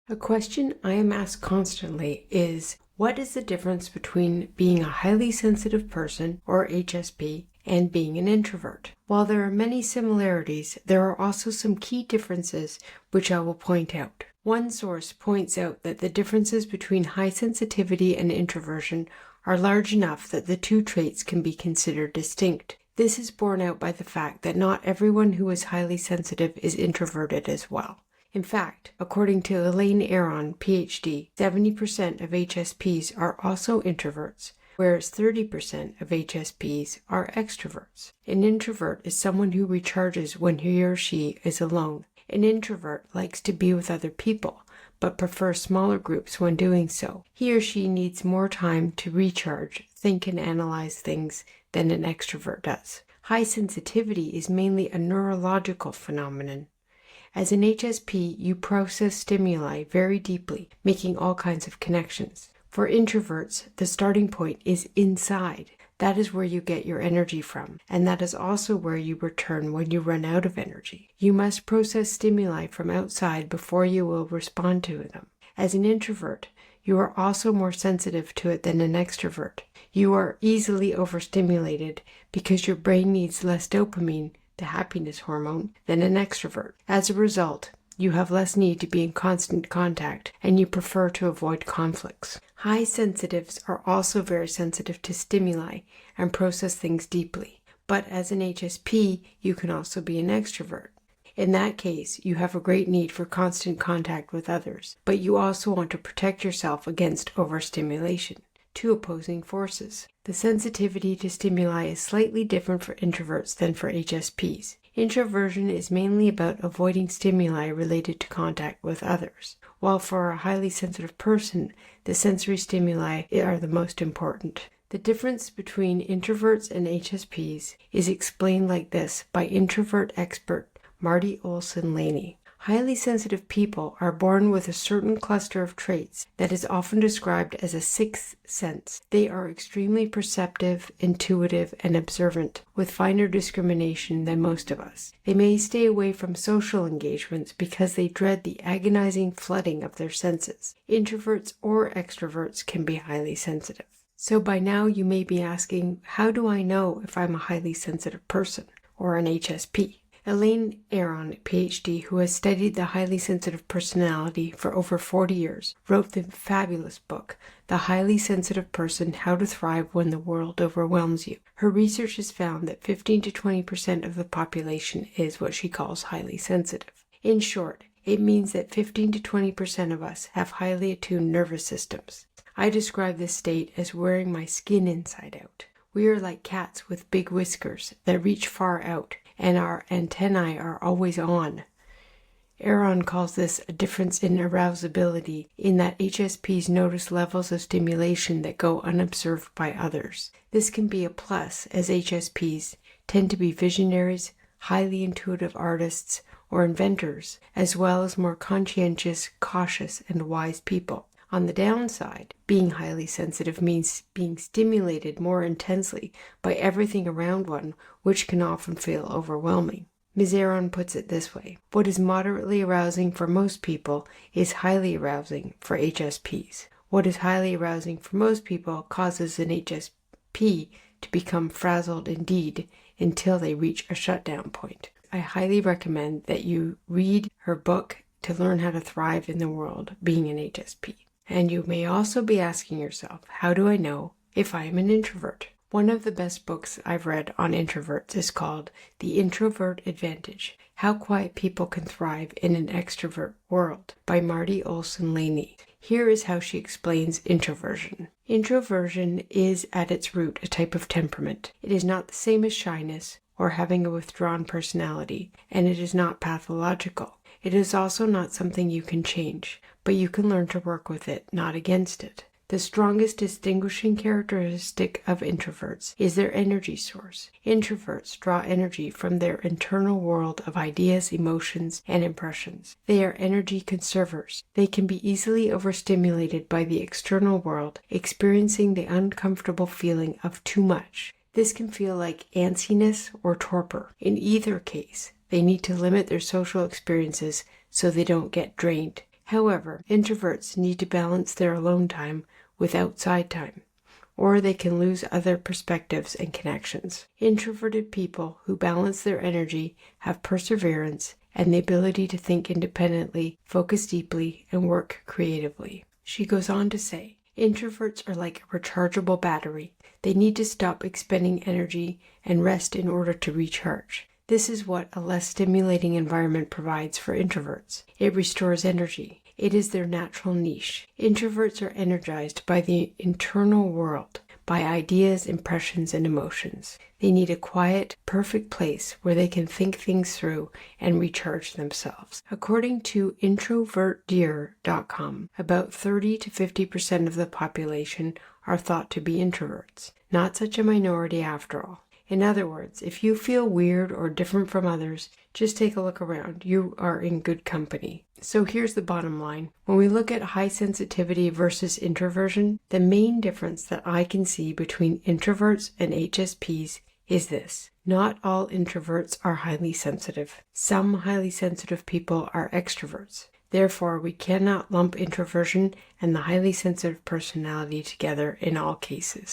A question I am asked constantly is, what is the difference between being a highly sensitive person, or HSP, and being an introvert? While there are many similarities, there are also some key differences which I will point out. One source points out that the differences between high sensitivity and introversion are large enough that the two traits can be considered distinct. This is borne out by the fact that not everyone who is highly sensitive is introverted as well. In fact, according to Elaine, Aron, Ph.D., 70% of HSPs are also introverts, whereas 30% of HSPs are extroverts. An introvert is someone who recharges when he or she is alone. An introvert likes to be with other people, but prefers smaller groups when doing so. He or she needs more time to recharge, think, and analyze things than an extrovert does. High sensitivity is mainly a neurological phenomenon. As an HSP, you process stimuli very deeply, making all kinds of connections. For introverts, the starting point is inside. That is where you get your energy from, and that is also where you return when you run out of energy. You must process stimuli from outside before you will respond to them. As an introvert, you are also more sensitive to it than an extrovert. You are easily overstimulated because your brain needs less dopamine, the happiness hormone, than an extrovert. As a result, you have less need to be in constant contact, and you prefer to avoid conflicts. High sensitives are also very sensitive to stimuli and process things deeply. But as an HSP, you can also be an extrovert. In that case, you have a great need for constant contact with others, but you also want to protect yourself against overstimulation. Two opposing forces. The sensitivity to stimuli is slightly different for introverts than for HSPs. Introversion is mainly about avoiding stimuli related to contact with others, while for a highly sensitive person, the sensory stimuli are the most important. The difference between introverts and HSPs is explained like this by introvert expert Olsen Laney. Highly sensitive people are born with a certain cluster of traits that is often described as a sixth sense. They are extremely perceptive, intuitive, and observant, with finer discrimination than most of us. They may stay away from social engagements because they dread the agonizing flooding of their senses. Introverts or extroverts can be highly sensitive. So by now you may be asking, how do I know if I'm a highly sensitive person or an HSP? Elaine, Aron, Ph.D., who has studied the highly sensitive personality for over 40 years, wrote the fabulous book, The Highly Sensitive Person: How to Thrive When the World Overwhelms You. Her research has found that 15 to 20% of the population is what she calls highly sensitive. In short, it means that 15 to 20% of us have highly attuned nervous systems. I describe this state as wearing my skin inside out. We are like cats with big whiskers that reach far out, and our antennae are always on. Aron calls this a difference in arousability, in that HSPs notice levels of stimulation that go unobserved by others. This can be a plus, as HSPs tend to be visionaries, highly intuitive artists, or inventors, as well as more conscientious, cautious, and wise people. On the downside, being highly sensitive means being stimulated more intensely by everything around one, which can often feel overwhelming. Ms. Aron puts it this way: what is moderately arousing for most people is highly arousing for HSPs. What is highly arousing for most people causes an HSP to become frazzled indeed until they reach a shutdown point. I highly recommend that you read her book to learn how to thrive in the world being an HSP. And you may also be asking yourself, how do I know if I am an introvert? One of the best books I've read on introverts is called The Introvert Advantage: How Quiet People Can Thrive in an Extrovert World by Olsen Laney. Here is how she explains introversion. Introversion is at its root a type of temperament. It is not the same as shyness or having a withdrawn personality, and it is not pathological. It is also not something you can change, but you can learn to work with it, not against it. The strongest distinguishing characteristic of introverts is their energy source. Introverts draw energy from their internal world of ideas, emotions, and impressions. They are energy conservers. They can be easily overstimulated by the external world, experiencing the uncomfortable feeling of too much. This can feel like antsiness or torpor. In either case, they need to limit their social experiences so they don't get drained. However, introverts need to balance their alone time with outside time, or they can lose other perspectives and connections. Introverted people who balance their energy have perseverance and the ability to think independently, focus deeply, and work creatively. She goes on to say, introverts are like a rechargeable battery. They need to stop expending energy and rest in order to recharge. This is what a less stimulating environment provides for introverts. It restores energy. It is their natural niche. Introverts are energized by the internal world, by ideas, impressions, and emotions. They need a quiet, perfect place where they can think things through and recharge themselves. According to introvertdear.com, about 30 to 50% of the population are thought to be introverts. Not such a minority after all. In other words, if you feel weird or different from others, just take a look around. You are in good company. So here's the bottom line. When we look at high sensitivity versus introversion, the main difference that I can see between introverts and HSPs is this. Not all introverts are highly sensitive. Some highly sensitive people are extroverts. Therefore, we cannot lump introversion and the highly sensitive personality together in all cases.